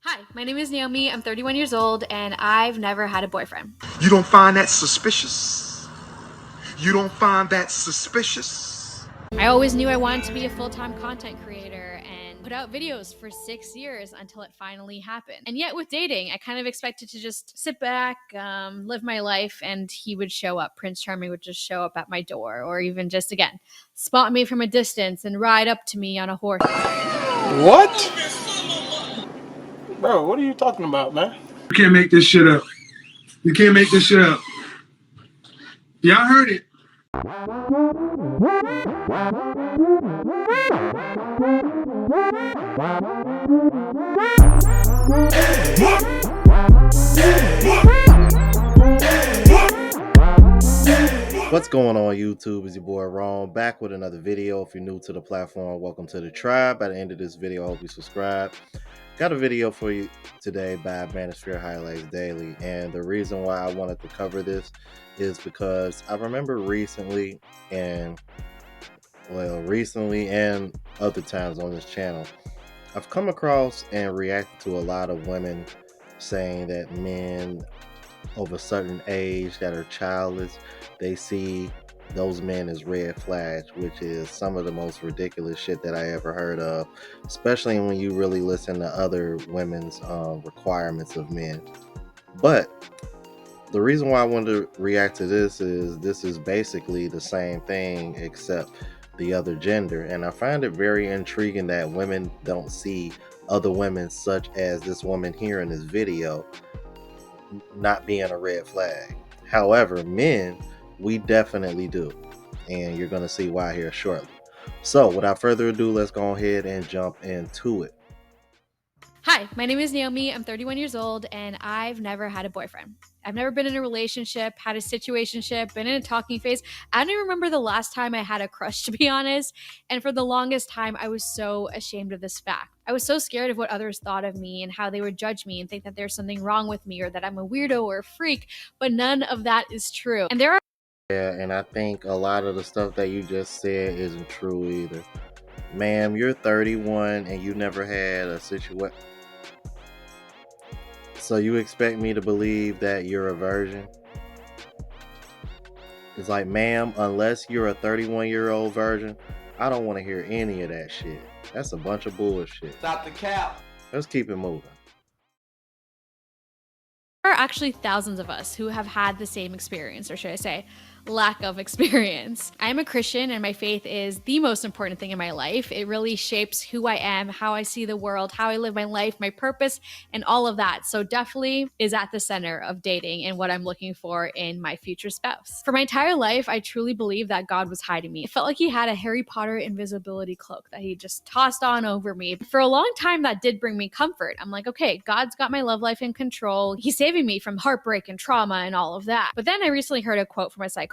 Hi, my name is Naomi. I'm 31 years old and I've never had a boyfriend. You don't find that suspicious? You don't find that suspicious? I always knew I wanted to be a full-time content creator and put out videos for 6 years until it finally happened. And yet with dating, I kind of expected to just sit back, live my life, and he would show up. Prince Charming would just show up at my door, or even just, again, spot me from a distance and ride up to me on a horse. What? Bro, what are you talking about, man? You can't make this shit up. You can't make this shit up. Y'all heard it. What's going on YouTube? Is your boy Ron back with another video. If you're new to the platform, welcome to the tribe. By the end of this video, I hope you subscribe. Got a video for you today by Manosphere Highlights Daily, and the reason why I wanted to cover this is because I remember recently and other times on this channel, I've come across and reacted to a lot of women saying that men of a certain age that are childless, they see those men as red flags, which is some of the most ridiculous shit that I ever heard of, especially when you really listen to other women's requirements of men. But the reason why I wanted to react to this is basically the same thing except the other gender, and I find it very intriguing that women don't see other women, such as this woman here in this video, not being a red flag. However, men, we definitely do, and you're going to see why here shortly. So without further ado, let's go ahead and jump into it. Hi, my name is Naomi. I'm 31 years old and I've never had a boyfriend. I've never been in a relationship, had a situationship, been in a talking phase. I don't even remember the last time I had a crush, to be honest. And for the longest time, I was so ashamed of this fact. I was so scared of what others thought of me and how they would judge me and think that there's something wrong with me or that I'm a weirdo or a freak, but none of that is true. And there are And I think a lot of the stuff that you just said isn't true either. Ma'am, you're 31 and you never had a situation. So you expect me to believe that you're a virgin? It's like, ma'am, unless you're a 31-year-old virgin, I don't want to hear any of that shit. That's a bunch of bullshit. Stop the cap. Let's keep it moving. are actually thousands of us who have had the same experience, or should I say, lack of experience. I am a Christian and my faith is the most important thing in my life. It really shapes who I am, how I see the world, how I live my life, my purpose, and all of that. So definitely is at the center of dating and what I'm looking for in my future spouse. For my entire life, I truly believe that God was hiding me. It felt like he had a Harry Potter invisibility cloak that he just tossed on over me. For a long time, that did bring me comfort. I'm like, okay, God's got my love life in control. He's saving me from heartbreak and trauma and all of that. But then I recently heard a quote from a psychologist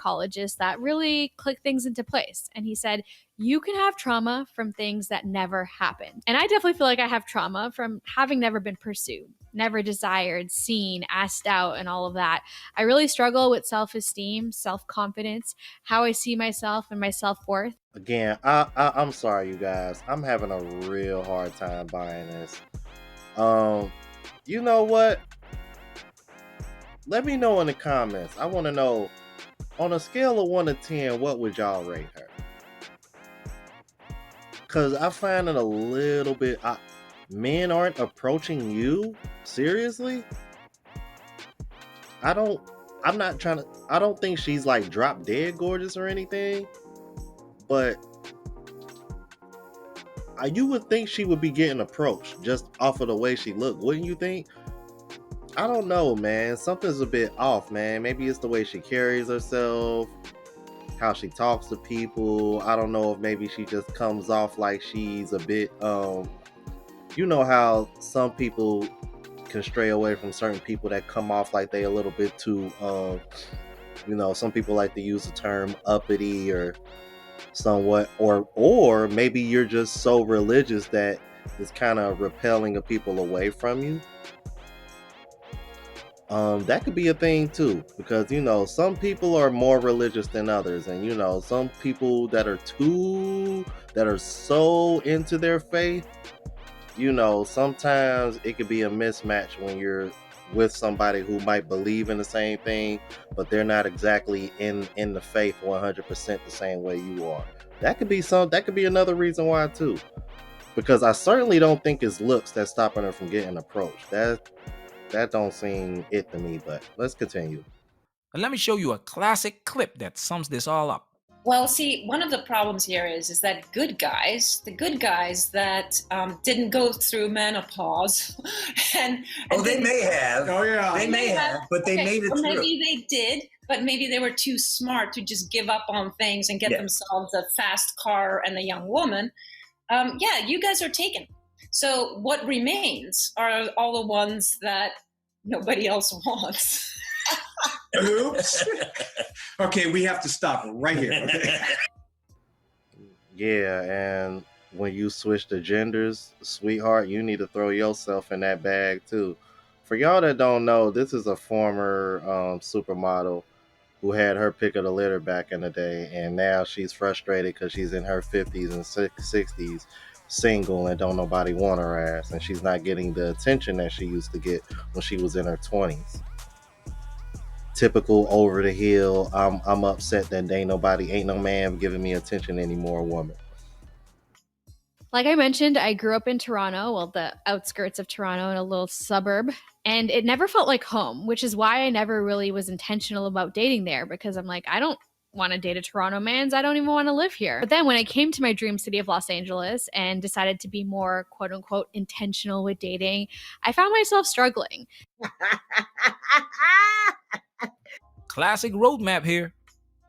that really clicked things into place. And he said, you can have trauma from things that never happened. And I definitely feel like I have trauma from having never been pursued, never desired, seen, asked out, and all of that. I really struggle with self-esteem, self-confidence, how I see myself and my self-worth. Again, I'm sorry, you guys. I'm having a real hard time buying this. You know what? Let me know in the comments. I want to know, on a scale of 1 to 10, what would y'all rate her? Because I find it a little bit... men aren't approaching you? Seriously? I don't think she's like drop dead gorgeous or anything. But you would think she would be getting approached just off of the way she looked, wouldn't you think? I don't know, man. Something's a bit off, man. Maybe it's the way she carries herself, how she talks to people. I don't know if maybe she just comes off like she's a bit, you know how some people can stray away from certain people that come off like they a little bit too, you know, some people like to use the term uppity or somewhat, or maybe you're just so religious that it's kind of repelling of people away from you. That could be a thing too, because you know some people are more religious than others, and you know some people that are so into their faith, sometimes it could be a mismatch when you're with somebody who might believe in the same thing, but they're not exactly in the faith 100% the same way you are. That could be another reason why too. Because I certainly don't think it's looks that's stopping her from getting approached. That don't seem it to me, but let's continue. And let me show you a classic clip that sums this all up. Well, see, one of the problems here is that the good guys that didn't go through menopause, and they may have. Oh yeah. They may have, but they made it or through. maybe they did, but maybe they were too smart to just give up on things and get themselves a fast car and a young woman. Yeah, you guys are taken. So what remains are all the ones that nobody else wants. Oops. Okay, we have to stop right here. Okay. Yeah, and when you switch the genders, sweetheart, you need to throw yourself in that bag too. For y'all that don't know, this is a former supermodel who had her pick of the litter back in the day, and now she's frustrated because she's in her 50s and 60s, single, and don't nobody want her ass, and she's not getting the attention that she used to get when she was in her 20s. Typical over the hill. I'm upset that ain't no man giving me attention anymore, woman. Like I mentioned, I grew up in Toronto, well, the outskirts of Toronto in a little suburb, and it never felt like home, which is why I never really was intentional about dating there, because I'm like, I don't want to date a Toronto man. I don't even want to live here. But then when I came to my dream city of Los Angeles and decided to be more quote unquote intentional with dating, I found myself struggling. Classic roadmap here.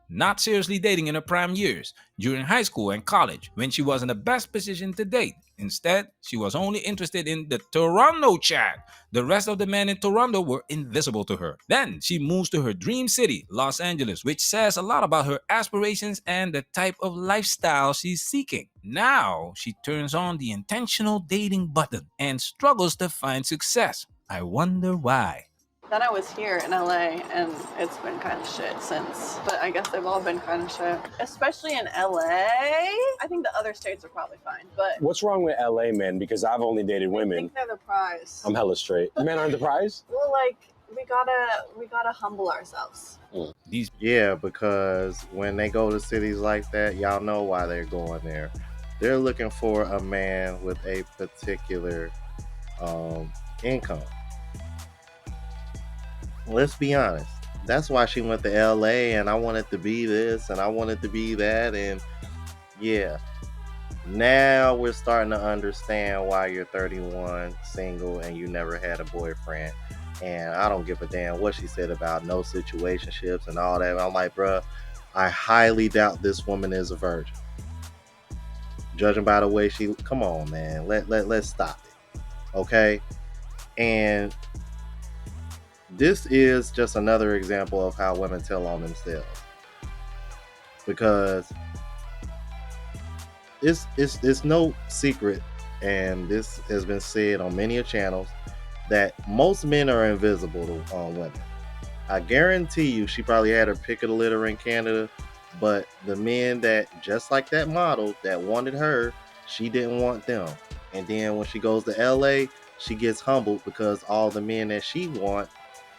Not seriously dating in her prime years, during high school and college, when she was in the best position to date. Instead, she was only interested in the Toronto chat. The rest of the men in Toronto were invisible to her. Then she moves to her dream city, Los Angeles, which says a lot about her aspirations and the type of lifestyle she's seeking. Now she turns on the intentional dating button and struggles to find success. I wonder why. Then I was here in LA, and it's been kind of shit since. But I guess they've all been kind of shit. Especially in LA. I think the other states are probably fine, but... What's wrong with LA men? Because I've only dated I women. think they're the prize. I'm hella straight. Men aren't the prize? Well, like, we gotta humble ourselves. Yeah, because when they go to cities like that, y'all know why they're going there. They're looking for a man with a particular income. Let's be honest. That's why she went to LA, and I wanted to be this and I wanted to be that, and yeah. Now we're starting to understand why you're 31, single, and you never had a boyfriend. And I don't give a damn what she said about no situationships and all that. I'm like, bruh, I highly doubt this woman is a virgin. Judging by the way come on, man, let's stop it, okay? And this is just another example of how women tell on themselves, because it's no secret, and this has been said on many channels, that most men are invisible to women. I guarantee you she probably had her pick of the litter in Canada, but the men that, just like that model that wanted her, she didn't want them. And then when she goes to LA, she gets humbled because all the men that she wants,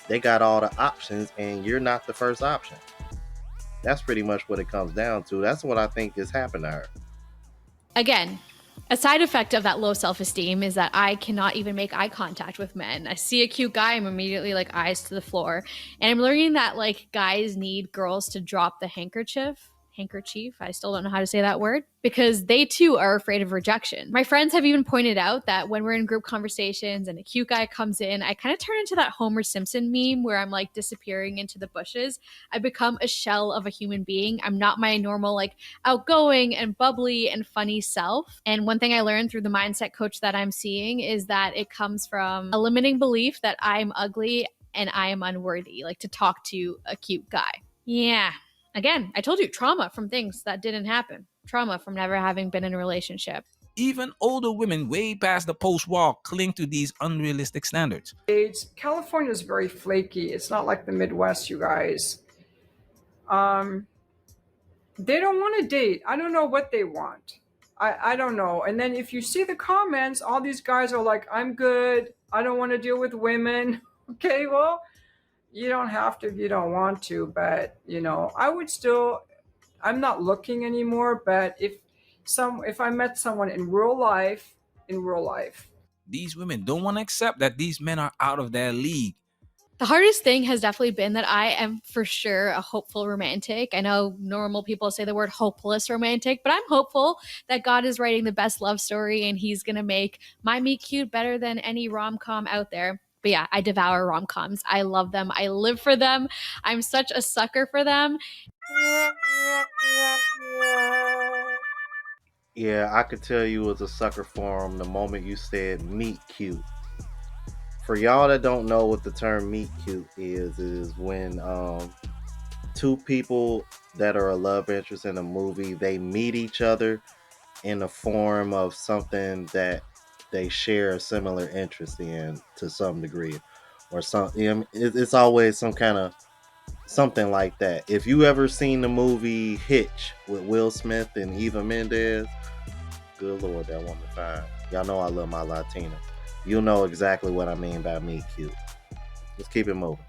they got all the options, and you're not the first option. That's pretty much what it comes down to. That's what I think has happened to her. Again, a side effect of that low self-esteem is that I cannot even make eye contact with men. I see a cute guy, I'm immediately like eyes to the floor. And I'm learning that like guys need girls to drop the handkerchief, I still don't know how to say that word, because they too are afraid of rejection. My friends have even pointed out that when we're in group conversations and a cute guy comes in, I kind of turn into that Homer Simpson meme where I'm like disappearing into the bushes. I become a shell of a human being. I'm not my normal like outgoing and bubbly and funny self. And one thing I learned through the mindset coach that I'm seeing is that it comes from a limiting belief that I'm ugly and I am unworthy, like to talk to a cute guy. Yeah. Again, I told you, trauma from things that didn't happen. Trauma from never having been in a relationship. Even older women way past the post-war cling to these unrealistic standards. California is very flaky. It's not like the Midwest, you guys. They don't want to date. I don't know what they want. I don't know. And then if you see the comments, all these guys are like, I'm good. I don't want to deal with women. Okay, well, you don't have to if you don't want to, but I would still, I'm not looking anymore, but if I met someone in real life, These women don't want to accept that these men are out of their league. The hardest thing has definitely been that I am for sure a hopeful romantic. I know normal people say the word hopeless romantic, but I'm hopeful that God is writing the best love story and he's going to make my meet cute better than any rom-com out there. But yeah, I devour rom-coms. I love them. I live for them. I'm such a sucker for them. Yeah, I could tell you was a sucker for him the moment you said meet cute. For y'all that don't know what the term meet cute is when two people that are a love interest in a movie, they meet each other in the form of something that they share a similar interest in to some degree, or it's always some kind of something like that. If you ever seen the movie Hitch with Will Smith and Eva Mendes, good lord, that woman fine. Y'all know I love my Latina. You'll know exactly what I mean by meet cute. Let's keep it moving.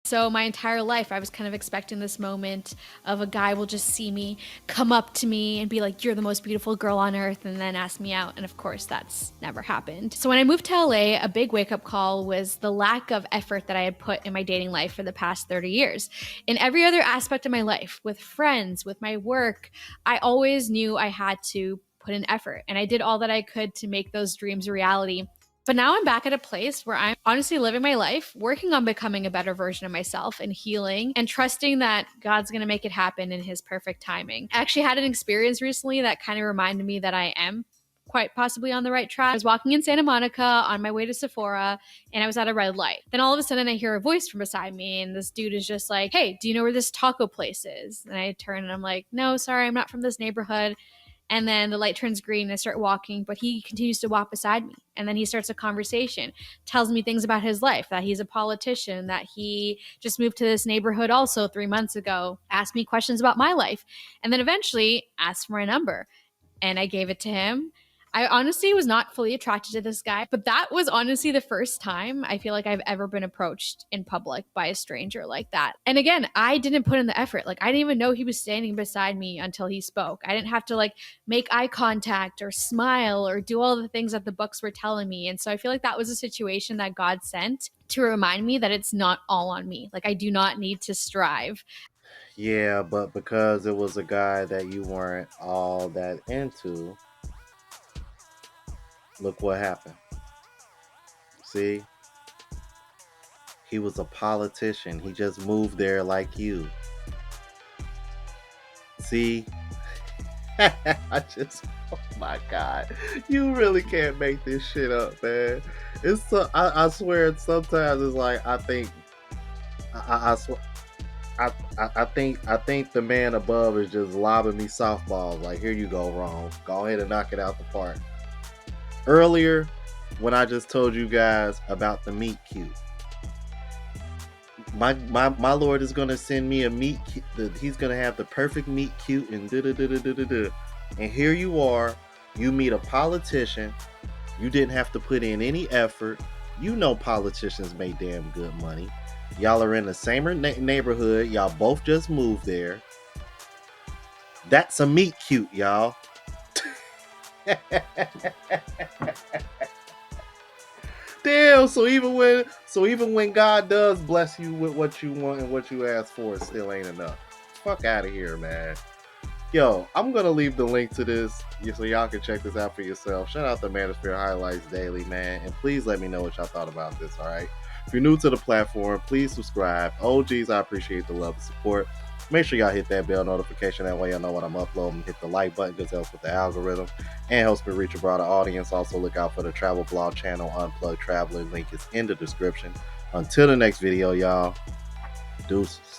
So my entire life, I was kind of expecting this moment of a guy will just see me, come up to me and be like, you're the most beautiful girl on earth, and then ask me out. And of course, that's never happened. So when I moved to LA, a big wake-up call was the lack of effort that I had put in my dating life for the past 30 years. In every other aspect of my life, with friends, with my work, I always knew I had to put in effort. And I did all that I could to make those dreams a reality. But now I'm back at a place where I'm honestly living my life, working on becoming a better version of myself and healing and trusting that God's going to make it happen in his perfect timing. I actually had an experience recently that kind of reminded me that I am quite possibly on the right track. I was walking in Santa Monica on my way to Sephora and I was at a red light. Then all of a sudden I hear a voice from beside me and this dude is just like, hey, do you know where this taco place is? And I turn and I'm like, no, sorry, I'm not from this neighborhood. And then the light turns green and I start walking, but he continues to walk beside me. And then he starts a conversation, tells me things about his life, that he's a politician, that he just moved to this neighborhood also 3 months ago, asked me questions about my life, and then eventually asked for my number. And I gave it to him. I honestly was not fully attracted to this guy, but that was honestly the first time I feel like I've ever been approached in public by a stranger like that. And again, I didn't put in the effort. Like, I didn't even know he was standing beside me until he spoke. I didn't have to like make eye contact or smile or do all the things that the books were telling me. And so I feel like that was a situation that God sent to remind me that it's not all on me. Like, I do not need to strive. Yeah, but because it was a guy that you weren't all that into, look what happened. See? He was a politician. He just moved there like you. See? Oh my God. You really can't make this shit up, man. It's so, I swear sometimes it's like I think I swear I think the man above is just lobbing me softballs. Like, here you go, wrong. Go ahead and knock it out the park. Earlier, when I just told you guys about the meet cute, my Lord is gonna send me a meet. He's gonna have the perfect meet cute and da da da da da da. And here you are. You meet a politician. You didn't have to put in any effort. You know politicians make damn good money. Y'all are in the same neighborhood. Y'all both just moved there. That's a meet cute, y'all. Damn. So even when God does bless you with what you want and what you ask for, it still ain't enough. Fuck out of here, man. Yo, I'm gonna leave the link to this so y'all can check this out for yourself. Shout out to Manosphere Highlights Daily, man, and please let me know what y'all thought about this. All right. If you're new to the platform, please subscribe. OGs, I appreciate the love and support. Make sure y'all hit that bell notification. That way y'all know when I'm uploading. Hit the like button because it helps with the algorithm and helps me reach a broader audience. Also, look out for the travel blog channel, Unplugged Traveler. Link is in the description. Until the next video, y'all. Deuces.